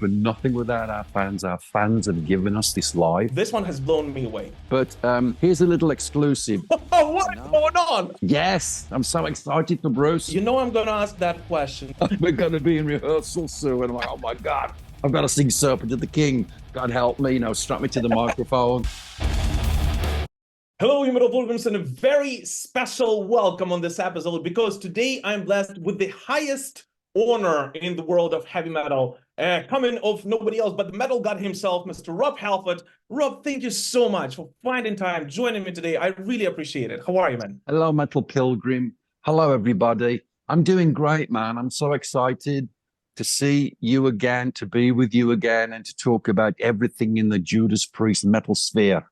We're nothing without our fans. Our fans have given us this life. This one has blown me away. But here's a little exclusive. Oh, what is going on? Yes, I'm so excited for Bruce. You know I'm going to ask that question. We're going to be in rehearsal soon. And I'm like, oh my God, I've got to sing Serpent of the King. God help me, strap me to the microphone. Hello, you metal pilgrims, and a very special welcome on this episode, because today I'm blessed with the highest honor in the world of heavy metal, coming of nobody else but the metal god himself, Mr. Rob Halford. Rob, thank you so much for finding time, joining me today. I really appreciate it. How are you, man? Hello, Metal Pilgrim. Hello, everybody. I'm doing great, man. I'm so excited to see you again, to be with you again, and to talk about everything in the Judas Priest metal sphere.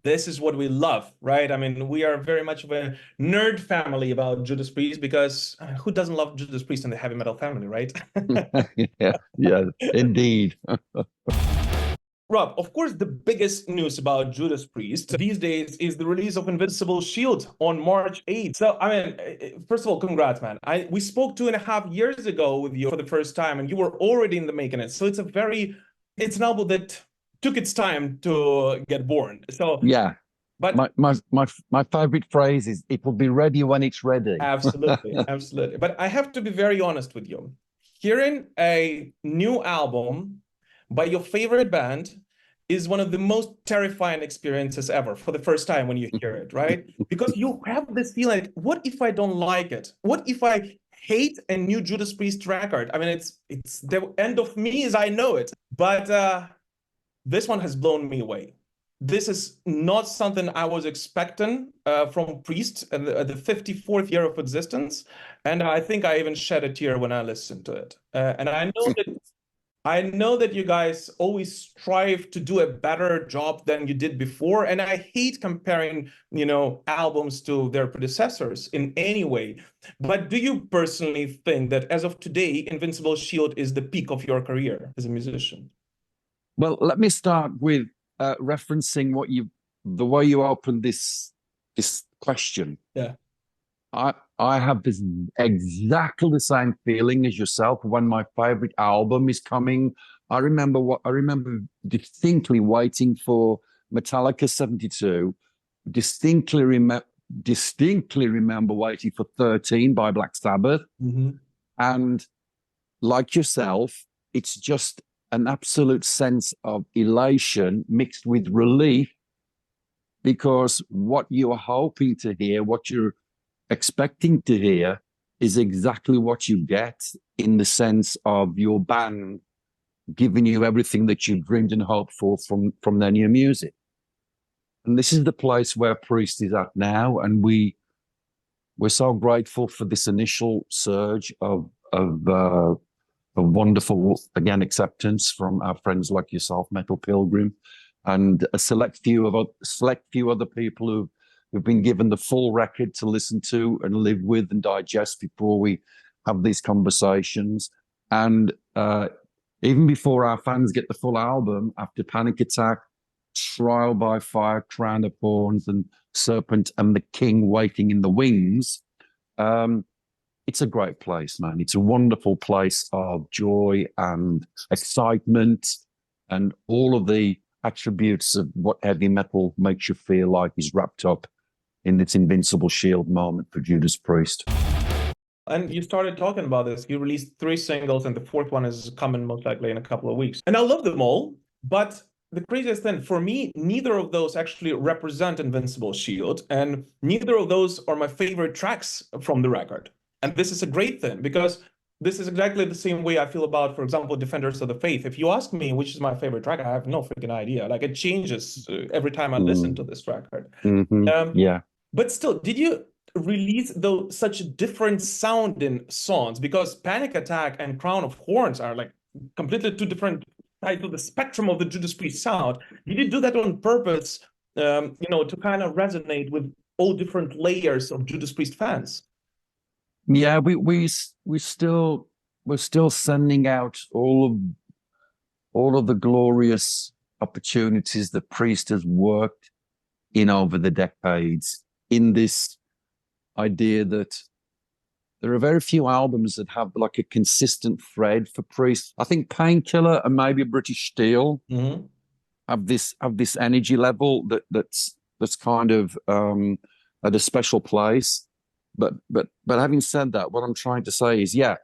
This is what we love, right? I mean, we are very much of a nerd family about Judas Priest, because who doesn't love Judas Priest in the heavy metal family, right? yeah, indeed. Rob, of course, the biggest news about Judas Priest these days is the release of Invincible Shield on March 8th. So, I mean, first of all, congrats, man. We spoke 2.5 years ago with you for the first time, and you were already in the making it. So it's an album that took its time to get born. So yeah, but my favorite phrase is, "It will be ready when it's ready." Absolutely, absolutely. But I have to be very honest with you. Hearing a new album by your favorite band is one of the most terrifying experiences ever for the first time when you hear it, right? Because you have this feeling, like, what if I don't like it? What if I hate a new Judas Priest record? I mean, it's the end of me as I know it. But this one has blown me away. This is not something I was expecting from Priest at the 54th year of existence. And I think I even shed a tear when I listened to it. And I know that you guys always strive to do a better job than you did before. And I hate comparing, albums to their predecessors in any way. But do you personally think that as of today, Invincible Shield is the peak of your career as a musician? Well, let me start with referencing the way you opened this question. Yeah. I have this exactly the same feeling as yourself when my favorite album is coming. I remember distinctly waiting for Metallica 72. Distinctly remember waiting for 13 by Black Sabbath. Mm-hmm. And like yourself, it's just an absolute sense of elation mixed with relief, because what you are hoping to hear, what you're expecting to hear, is exactly what you get, in the sense of your band giving you everything that you dreamed and hoped for from their new music. And this is the place where Priest is at now, and we're so grateful for this initial surge of wonderful, again, acceptance from our friends like yourself, Metal Pilgrim, and a select few other people who've been given the full record to listen to and live with and digest before we have these conversations. And even before our fans get the full album, after Panic Attack, Trial by Fire, Crown of Thorns, and Serpent and the King Waiting in the Wings, it's a great place, man. It's a wonderful place of joy and excitement, and all of the attributes of what heavy metal makes you feel like is wrapped up in this Invincible Shield moment for Judas Priest. And you started talking about this. You released 3 singles, and the 4th one is coming most likely in a couple of weeks. And I love them all, but the craziest thing, for me, neither of those actually represent Invincible Shield, and neither of those are my favorite tracks from the record. And this is a great thing, because this is exactly the same way I feel about, for example, Defenders of the Faith. If you ask me which is my favorite track, I have no freaking idea. Like, it changes every time I listen to this record. Mm-hmm. Yeah. But still, did you release such different sounding songs? Because Panic Attack and Crown of Thorns are like completely two different sides of the spectrum of the Judas Priest sound. Did you do that on purpose, to kind of resonate with all different layers of Judas Priest fans? Yeah, we're still sending out all of the glorious opportunities that Priest has worked in over the decades, in this idea that There are very few albums that have like a consistent thread for Priest. I think Painkiller and maybe British Steel have this energy level that's kind of at a special place. But having said that, what I'm trying to say is, yeah,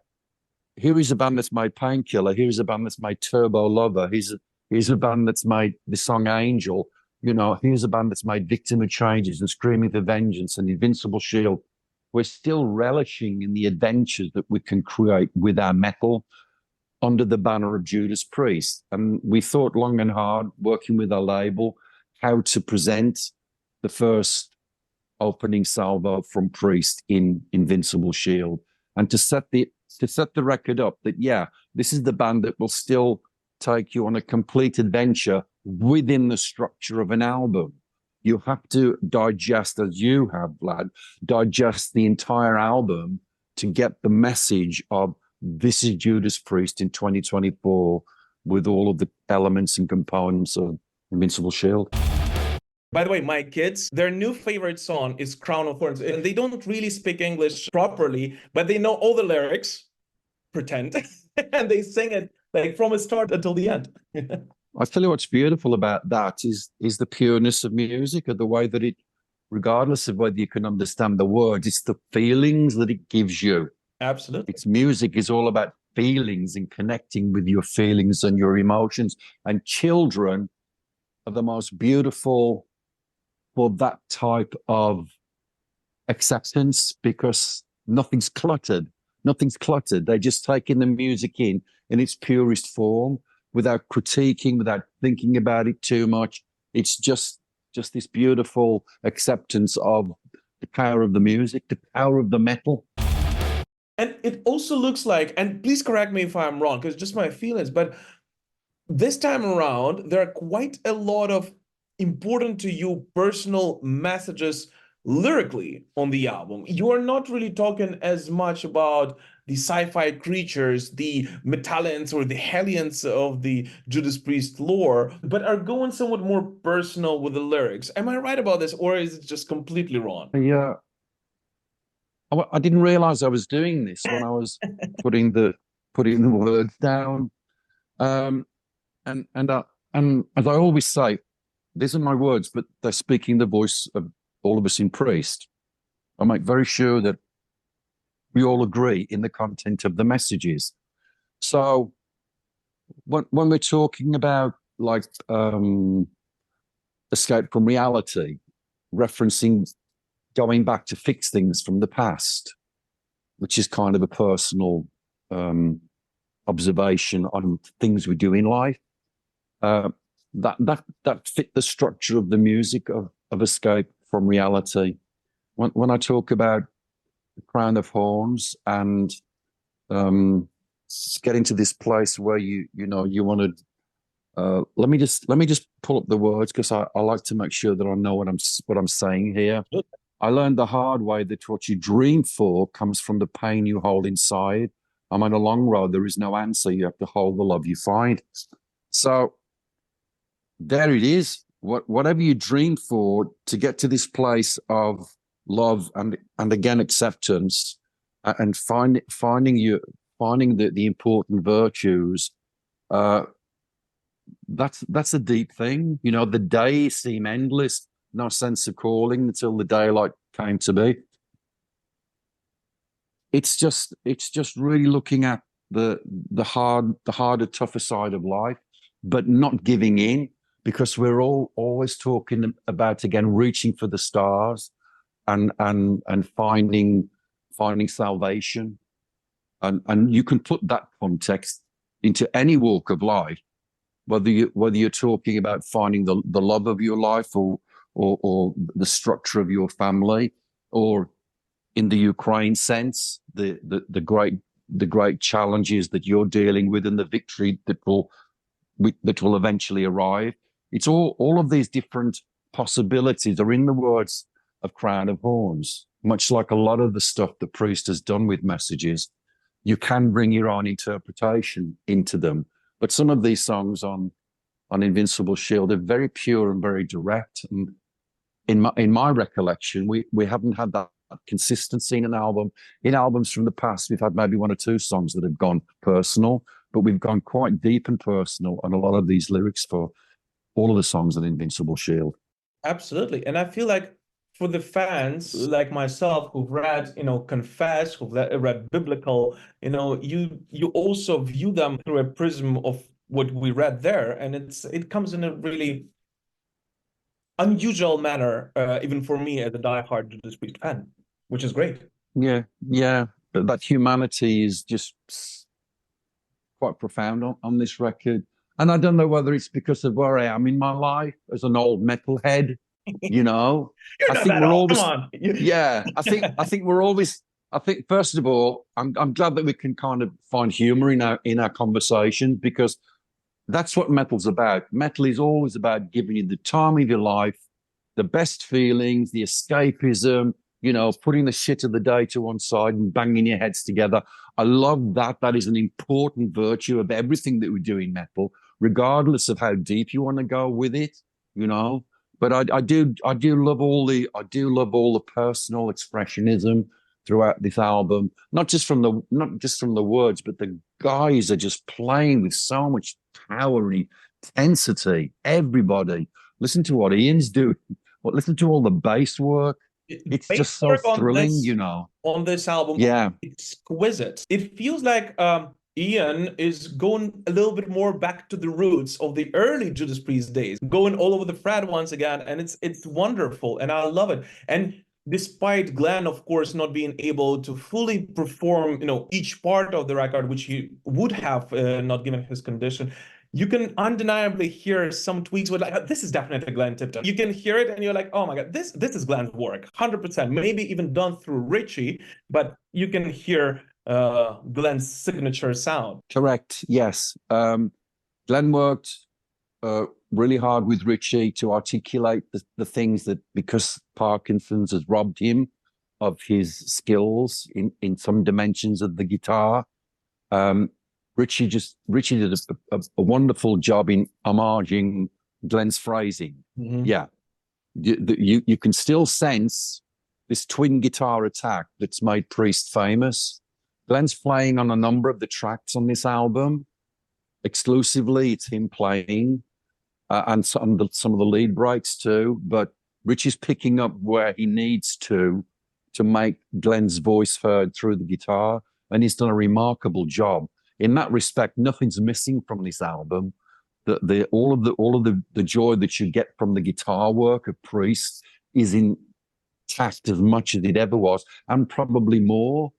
here is a band that's made Painkiller. Here's a band that's made Turbo Lover. Here's a band that's made the song Angel. You know, here's a band that's made Victim of Changes and Screaming for Vengeance and Invincible Shield. We're still relishing in the adventures that we can create with our metal under the banner of Judas Priest. And we thought long and hard, working with our label, how to present the first opening salvo from Priest in Invincible Shield, and to set the record up that, yeah, this is the band that will still take you on a complete adventure within the structure of an album. You have to digest, as you have, Vlad, digest the entire album to get the message of this is Judas Priest in 2024 with all of the elements and components of Invincible Shield. By the way, my kids, their new favorite song is Crown of Thorns. And they don't really speak English properly, but they know all the lyrics, pretend, and they sing it like from the start until the end. I tell you what's beautiful about that is the pureness of music, or the way that it, regardless of whether you can understand the words, it's the feelings that it gives you. Absolutely. It's music is all about feelings and connecting with your feelings and your emotions. And children are the most beautiful for that type of acceptance, because nothing's cluttered. Nothing's cluttered. They're just taking the music in its purest form, without critiquing, without thinking about it too much. It's just this beautiful acceptance of the power of the music, the power of the metal. And it also looks like, and please correct me if I'm wrong, because just my feelings, but this time around, there are quite a lot of important to you personal messages lyrically on the album. You are not really talking as much about the sci-fi creatures, the Metallans or the Hellions of the Judas Priest lore, but are going somewhat more personal with the lyrics. Am I right about this, or is it just completely wrong? Yeah, I didn't realize I was doing this when I was putting the words down. And as I always say, these are my words, but they're speaking the voice of all of us in Priest. I make very sure that we all agree in the content of the messages. So when we're talking about like escape from reality, referencing going back to fix things from the past, which is kind of a personal observation on things we do in life, that fit the structure of the music of escape from reality. When I talk about the Crown of Horns and getting to this place where you want to let me just pull up the words, because I like to make sure that I know what I'm saying here. I learned the hard way that what you dream for comes from the pain you hold inside. I'm on a long road. There is no answer. You have to hold the love you find. So there it is. Whatever you dream for to get to this place of love and again acceptance, and finding the important virtues. That's a deep thing. You know, the days seem endless. No sense of calling until the daylight came to be. It's just really looking at the harder, tougher side of life, but not giving in, because we're all always talking about, again, reaching for the stars and finding salvation. And you can put that context into any walk of life, whether you're talking about finding the love of your life, or the structure of your family, or in the Ukraine sense, the great challenges that you're dealing with and the victory that will eventually arrive. It's all of these different possibilities are in the words of Crown of Horns. Much like a lot of the stuff that Priest has done with messages, you can bring your own interpretation into them. But some of these songs on Invincible Shield are very pure and very direct. And in my recollection, we haven't had that consistency in an album. In albums from the past, we've had maybe one or two songs that have gone personal, but we've gone quite deep and personal on a lot of these lyrics for all of the songs on Invincible Shield. Absolutely. And I feel like for the fans like myself who've read, Confess, who've read Biblical, you also view them through a prism of what we read there. And it comes in a really unusual manner, even for me as a diehard Judas Priest fan, which is great. Yeah. That humanity is just quite profound on this record. And I don't know whether it's because of where I am in my life as an old metalhead, You're not that old. Come on. I think we're always. I think first of all, I'm glad that we can kind of find humor in our conversations, because that's what metal's about. Metal is always about giving you the time of your life, the best feelings, the escapism, putting the shit of the day to one side and banging your heads together. I love that. That is an important virtue of everything that we do in metal, regardless of how deep you want to go with it, But I do love all the personal expressionism throughout this album, not just from the words, but the guys are just playing with so much power and intensity. Everybody, listen to what Ian's doing. Listen to all the bass work. It's just so thrilling, On this album, exquisite. It feels like Ian is going a little bit more back to the roots of the early Judas Priest days, going all over the fret once again, and it's wonderful, and I love it. And despite Glenn, of course, not being able to fully perform, each part of the record, which he would have not given his condition, you can undeniably hear some tweaks with this is definitely Glenn Tipton. You can hear it and you're like, oh my God, this is Glenn's work, 100%. Maybe even done through Richie, but you can hear Glenn's signature sound. Correct, yes. Glenn worked really hard with Richie to articulate the things that, because Parkinson's has robbed him of his skills in some dimensions of the guitar. Richie did a wonderful job in homaging Glenn's phrasing. Mm-hmm. Yeah, you can still sense this twin guitar attack that's made Priest famous. Glenn's playing on a number of the tracks on this album. Exclusively, it's him playing, and some of the lead breaks too. But Richie's picking up where he needs to make Glenn's voice heard through the guitar, and he's done a remarkable job. In that respect, nothing's missing from this album. All of the joy that you get from the guitar work of Priest is intact as much as it ever was, and probably more,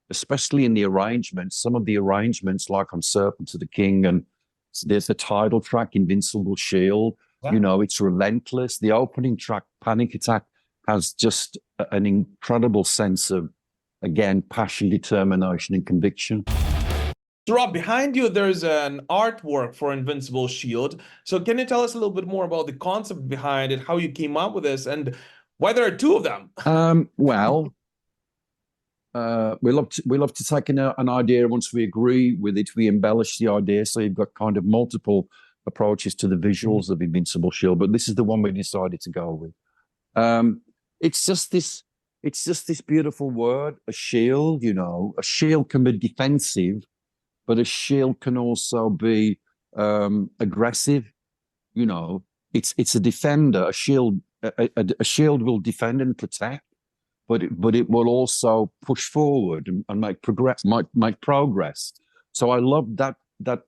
especially in the arrangements. Some of the arrangements, like on Serpent of the King, and there's the title track, Invincible Shield. Wow. It's relentless. The opening track, Panic Attack, has just an incredible sense of, again, passion, determination, and conviction. So Rob, behind you, there's an artwork for Invincible Shield. So can you tell us a little bit more about the concept behind it, how you came up with this, and why there are two of them? We love to take an idea. Once we agree with it, we embellish the idea. So you've got kind of multiple approaches to the visuals of Invincible Shield, but this is the one we decided to go with. It's just this beautiful word, a shield. A shield can be defensive, but a shield can also be aggressive. It's a defender. A shield will defend and protect, but it will also push forward and make progress. So I love that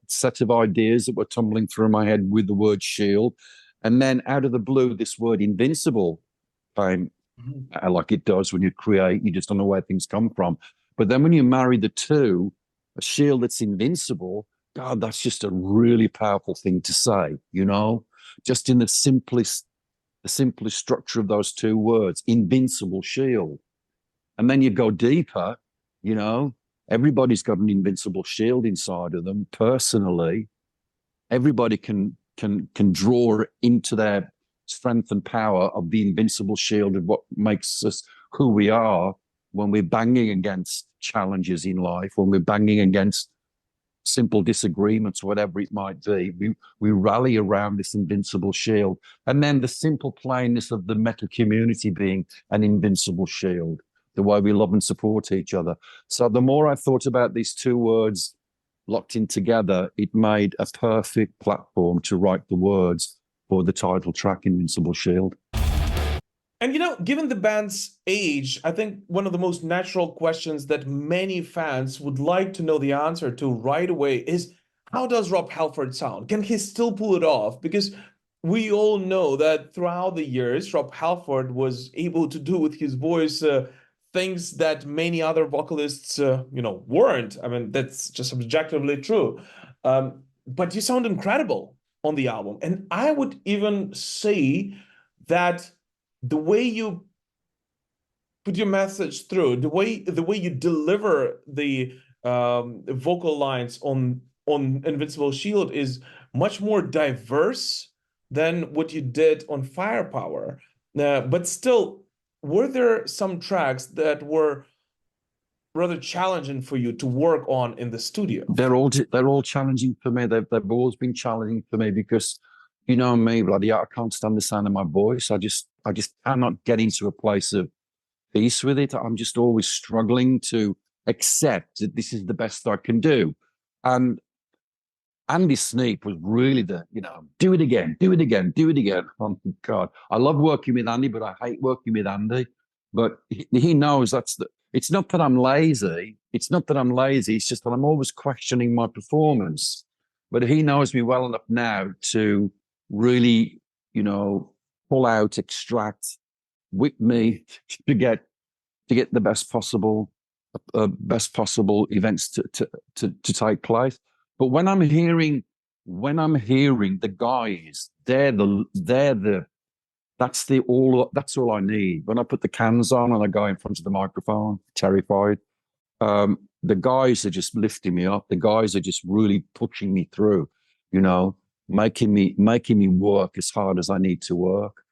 set of ideas that were tumbling through my head with the word shield, and then out of the blue, this word invincible came, like it does when you create. You just don't know where things come from. But then when you marry the two, a shield that's invincible, God, that's just a really powerful thing to say, just in the simplest structure of those two words, Invincible Shield. And then you go deeper, everybody's got an invincible shield inside of them. Personally, everybody can draw into their strength and power of the invincible shield of what makes us who we are when we're banging against challenges in life, when we're banging against simple disagreements, whatever it might be. We rally around this invincible shield. And then the simple plainness of the metal community being an invincible shield. the way we love and support each other. So the more I thought about these two words locked in together, it made a perfect platform to write the words for the title track, Invincible Shield. And given the band's age, I think one of the most natural questions that many fans would like to know the answer to right away is, how does Rob Halford sound? Can he still pull it off? Because we all know that throughout the years, Rob Halford was able to do with his voice things that many other vocalists, weren't. I mean, that's just objectively true. But you sound incredible on the album. And I would even say that the way you put your message through, the way you deliver the vocal lines on Invincible Shield is much more diverse than what you did on Firepower. But still, were there some tracks that were rather challenging for you to work on in the studio? They're all challenging for me. They've always been challenging for me because, you know me, bloody, I can't stand the sound of my voice. I just cannot get into a place of peace with it. I'm just always struggling to accept that this is the best I can do. And Andy Sneap was really do it again, do it again, do it again. Oh God, I love working with Andy, but I hate working with Andy. But he knows it's not that I'm lazy. It's not that I'm lazy. It's just that I'm always questioning my performance. But he knows me well enough now to really, pull out, extract, whip me to get the best possible events to take place. But when I'm hearing the guys, that's all I need. When I put the cans on and I go in front of the microphone, terrified, the guys are just lifting me up. The guys are just really pushing me through, making me work as hard as I need to work.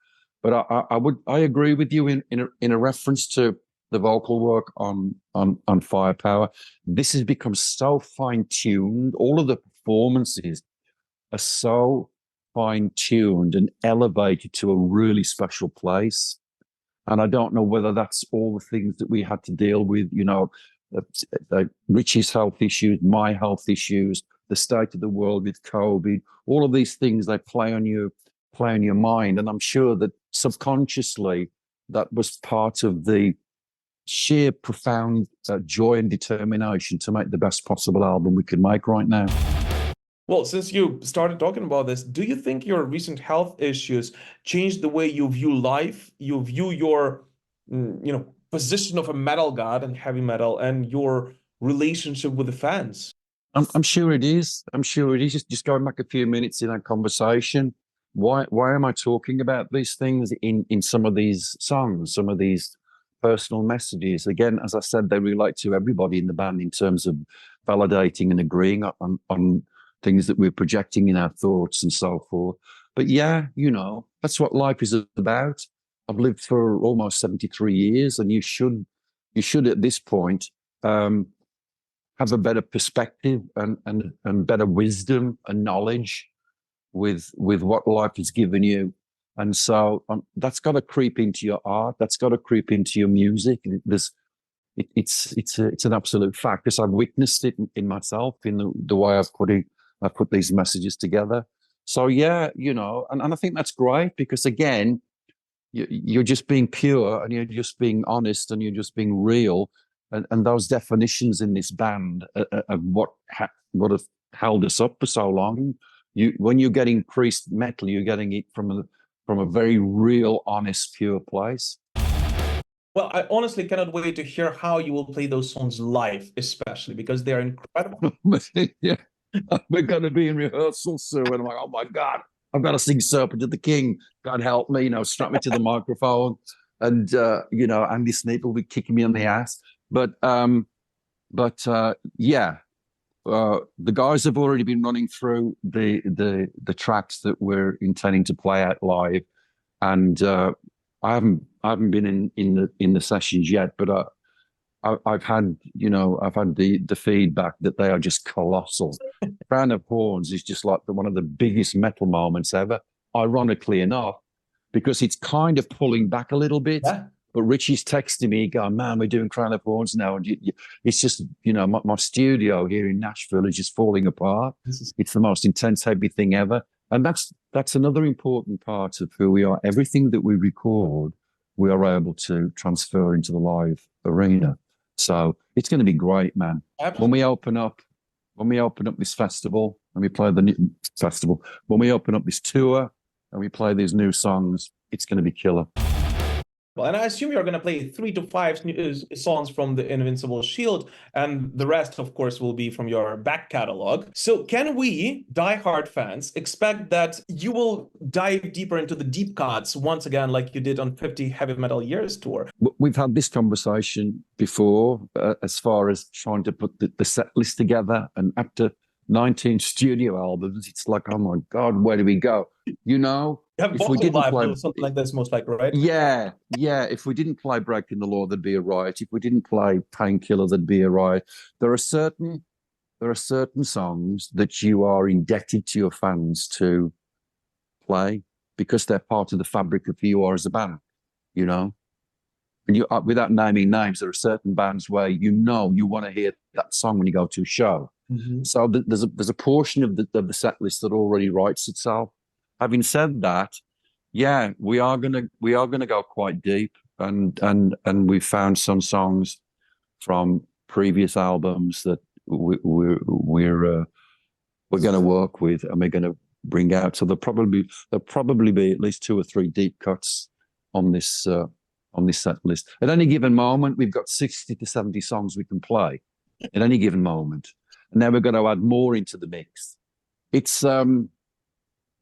But I agree with you in a reference to the vocal work on Firepower. This has become so fine-tuned. All of the performances are so fine-tuned and elevated to a really special place. And I don't know whether that's all the things that we had to deal with, Richie's health issues, my health issues, the state of the world with COVID, all of these things, they play on your mind. And I'm sure that subconsciously that was part of the sheer profound joy and determination to make the best possible album we could make right now. Well, since you started talking about this, do you think your recent health issues changed the way you view life, you view your, position of a metal god and heavy metal, and your relationship with the fans? I'm sure it is. I'm sure it is. Just going back a few minutes in that conversation, why am I talking about these things in some of these songs, some of these personal messages? Again, as I said, they relate to everybody in the band in terms of validating and agreeing on things that we're projecting in our thoughts and so forth. But yeah, that's what life is about. I've lived for almost 73 years, and you should at this point have a better perspective and better wisdom and knowledge with what life has given you. And so that's got to creep into your art. That's got to creep into your music. It's an absolute fact, because I've witnessed it in myself, in the way I've put these messages together. So yeah, and I think that's great, because again, you're just being pure, and you're just being honest, and you're just being real. And those definitions in this band of what have held us up for so long. When you're getting Priest metal, you're getting it from a very real, honest, pure place. Well, I honestly cannot wait to hear how you will play those songs live, especially because they are incredible. Yeah, we're going to be in rehearsal soon. I'm like, oh my God, I've got to sing Serpent of the King. God help me, strap me to the microphone. And, Andy Sneap will be kicking me on the ass. But yeah, the guys have already been running through the tracks that we're intending to play out live. And I haven't been in the sessions yet, but I've had the feedback that they are just colossal. Crown of Horns is just like one of the biggest metal moments ever, ironically enough, because it's kind of pulling back a little bit. Yeah. But Richie's texting me going, man, we're doing Crown of Thorns now. And it's just, my studio here in Nashville is just falling apart. It's the most intense, heavy thing ever. And that's another important part of who we are. Everything that we record, we are able to transfer into the live arena. So it's going to be great, man. Absolutely. When we open up this festival and we play the new festival, when we open up this tour and we play these new songs, it's going to be killer. Well, and I assume you're going to play 3 to 5 songs from the Invincible Shield, and the rest, of course, will be from your back catalog. So can we, diehard fans, expect that you will dive deeper into the deep cuts once again, like you did on 50 Heavy Metal Years tour? We've had this conversation before, as far as trying to put the set list together, and after 19 studio albums, it's like, oh my God, where do we go? If we didn't play something like this, most likely, right? Yeah. If we didn't play Breaking the Law, there'd be a riot. If we didn't play Painkiller, there'd be a riot. There are certain songs that you are indebted to your fans to play because they're part of the fabric of who you are as a band. And you, without naming names, there are certain bands where you want to hear that song when you go to a show. Mm-hmm. So there's a portion of the set list that already writes itself. Having said that, yeah, we are gonna go quite deep, and we found some songs from previous albums that we're going to work with, and we're going to bring out. So there'll probably be at least 2 or 3 deep cuts on this set list. At any given moment, we've got 60 to 70 songs we can play at any given moment, and then we're going to add more into the mix.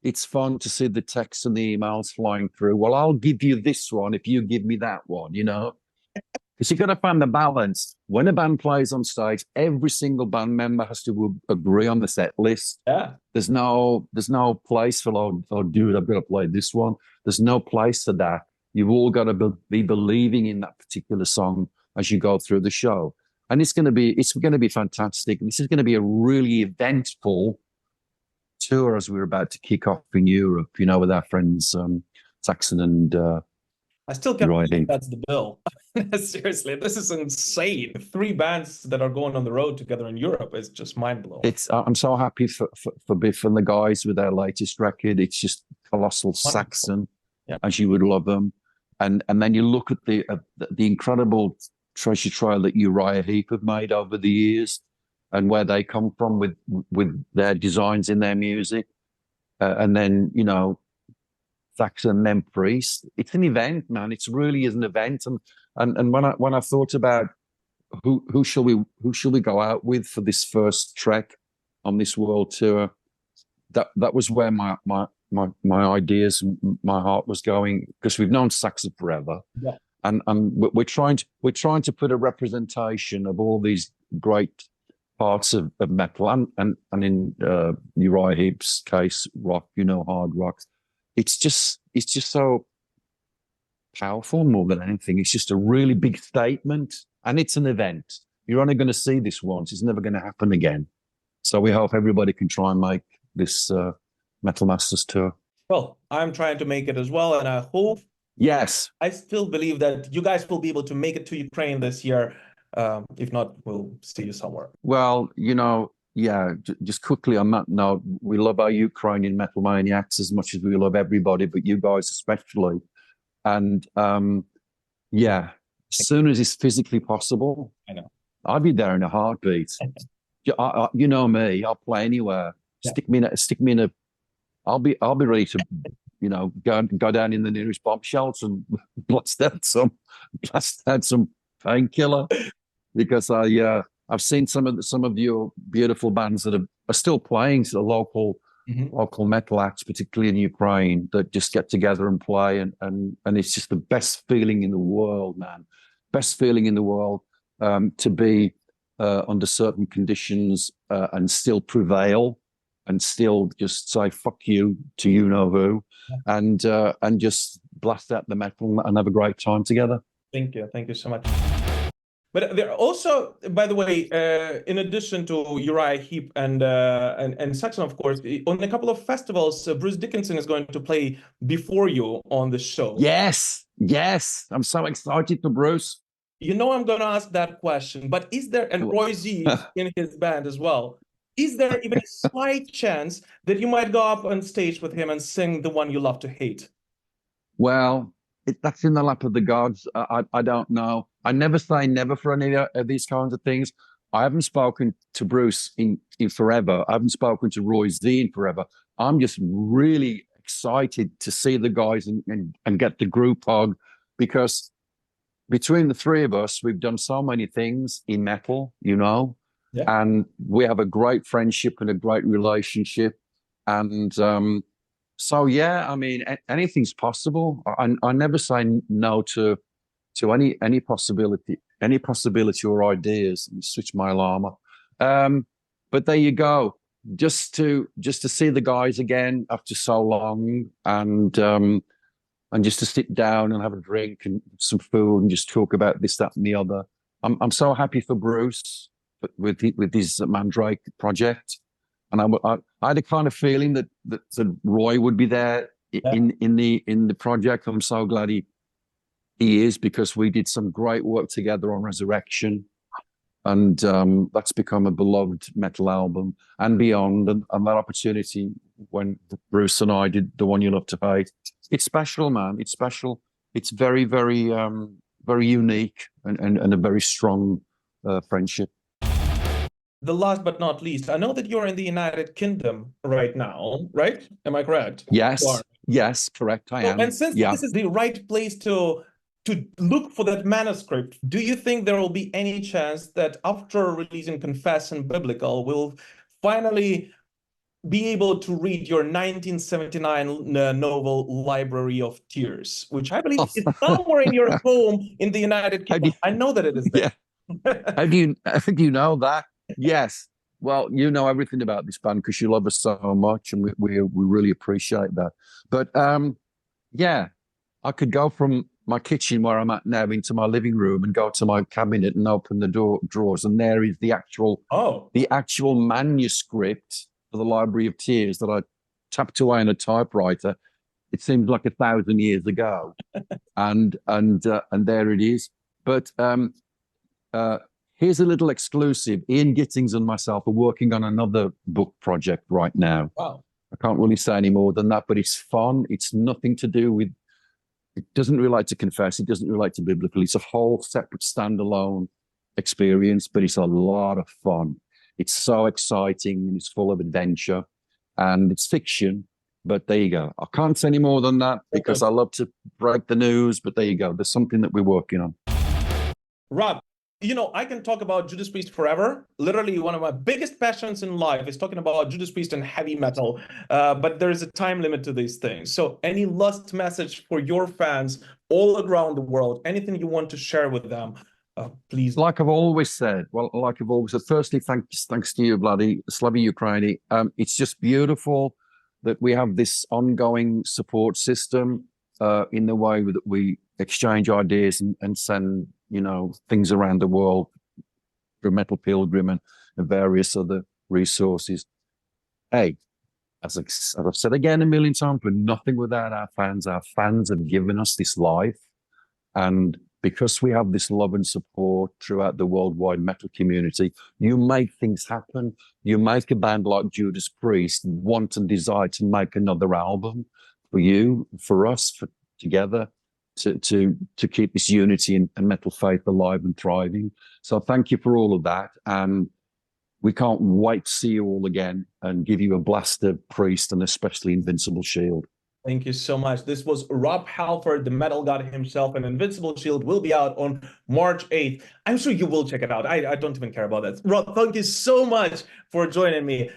It's fun to see the texts and the emails flying through. Well, I'll give you this one if you give me that one, Because you've got to find the balance. When a band plays on stage, every single band member has to agree on the set list. Yeah. There's no place for, dude, I've got to play this one. There's no place for that. You've all got to be believing in that particular song as you go through the show. And it's going to be fantastic. This is going to be a really eventful tour as we're about to kick off in Europe, with our friends Saxon and I still can't believe that's the bill. Seriously, this is insane. 3 bands that are going on the road together in Europe is just mind-blowing. I'm so happy for Biff and the guys with their latest record. It's just colossal. Wonderful. Saxon, as you would love them, and then you look at the incredible treasure trail that Uriah Heep have made over the years, and where they come from with their designs in their music. And then, Saxon and then Priest. It's an event, man. It really is an event. And when I thought about who shall we go out with for this first trek on this world tour, that was where my ideas, my heart was going, because we've known Saxon forever. Yeah. And we're trying to put a representation of all these great parts of metal, and in Uriah Heep's case, rock, hard rock. It's just so powerful more than anything. It's just a really big statement, and it's an event. You're only going to see this once. It's never going to happen again. So we hope everybody can try and make this Metal Masters tour. Well, I'm trying to make it as well, and I hope. Yes. I still believe that you guys will be able to make it to Ukraine this year. If not, we'll see you somewhere. Well, just quickly on that note, we love our Ukrainian metal maniacs as much as we love everybody, but you guys especially. And as soon as it's physically possible, I know I'll be there in a heartbeat. You know me, I'll play anywhere. Yeah. Stick me in a. I'll be ready to, go down in the nearest bomb shelter and blast out some Painkiller. Because I've seen some of your beautiful bands that are still playing, so local metal acts, particularly in Ukraine, that just get together and play, and it's just the best feeling in the world, man. Best feeling in the world, to be under certain conditions and still prevail, and still just say fuck you to who, and just blast out the metal and have a great time together. Thank you so much. But there are also, by the way, in addition to Uriah Heep and Saxon, of course, on a couple of festivals, Bruce Dickinson is going to play before you on the show. Yes. Yes, I'm so excited for Bruce. You know I'm going to ask that question, but is there, and Roy Z is in his band as well, is there even a slight chance that you might go up on stage with him and sing The One You Love to Hate? Well, that's in the lap of the gods. I don't know. I never say never for any of these kinds of things. I haven't spoken to Bruce in forever. I haven't spoken to Roy Z in forever. I'm just really excited to see the guys and get the group hug, because between the three of us, we've done so many things in metal, Yeah. and we have a great friendship and a great relationship. And so, yeah, I mean, anything's possible. I never say no to any possibility or ideas. Switch my alarm off. But there you go. Just to see the guys again after so long, and just to sit down and have a drink and some food and just talk about this, that, and the other. I'm so happy for Bruce with his Mandrake project, and I had a kind of feeling that Roy would be there in the project. I'm so glad he is, because we did some great work together on Resurrection, and that's become a beloved metal album and beyond. And that opportunity when Bruce and I did The One You Love to Hate, it's special, man. It's special. It's very, very, very unique and a very strong friendship. The last but not least, I know that you're in the United Kingdom right now, right? Am I correct? Yes, yes, correct. I am. And since this is the right place to look for that manuscript, do you think there will be any chance that after releasing Confess and Biblical, we'll finally be able to read your 1979 novel Library of Tears, which I believe is somewhere in your home in the United Kingdom? I know that it is there. Yeah. How do you know that? Yes. Well, you know everything about this band because you love us so much, and we really appreciate that. But yeah, I could go from my kitchen where I'm at now into my living room and go to my cabinet and open the drawers, and there is the actual manuscript for the Library of Tears that I tapped away on a typewriter. It seems like 1,000 years ago, and there it is. But here's a little exclusive. Ian Gittings and myself are working on another book project right now. Wow. I can't really say any more than that, but it's fun. It's nothing to do with, it doesn't relate to Confess. It doesn't relate to Biblical. It's a whole separate standalone experience, but it's a lot of fun. It's so exciting and it's full of adventure, and it's fiction. But there you go. I can't say any more than that because I love to break the news, but there you go. There's something that we're working on. Rob, you know, I can talk about Judas Priest forever. Literally, one of my biggest passions in life is talking about Judas Priest and heavy metal. But there is a time limit to these things. So any last message for your fans all around the world, anything you want to share with them, please. Like I've always said, firstly, thanks to you, bloody Slavy Ukraini. It's just beautiful that we have this ongoing support system in the way that we exchange ideas and send, things around the world through Metal Pilgrim and various other resources. Hey, as I've said again a million times, we're nothing without our fans. Our fans have given us this life. And because we have this love and support throughout the worldwide metal community, you make things happen. You make a band like Judas Priest want and desire to make another album for you, for us, together, to keep this unity and metal faith alive and thriving. So thank you for all of that. And we can't wait to see you all again and give you a blast of Priest and especially Invincible Shield. Thank you so much. This was Rob Halford, the metal god himself, and Invincible Shield will be out on March 8th. I'm sure you will check it out. I don't even care about that. Rob, thank you so much for joining me.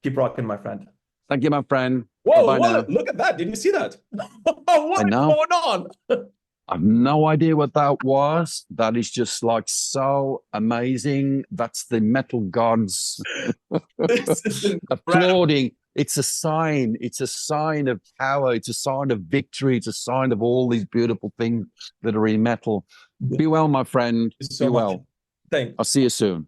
Keep rocking, my friend. Thank you, my friend. Whoa, look at that. Did you see that? What is going on? I have no idea what that was. That is just like so amazing. That's the metal gods applauding. It's a sign. It's a sign of power. It's a sign of victory. It's a sign of all these beautiful things that are in metal. Be well, my friend. Be well. Thanks. I'll see you soon.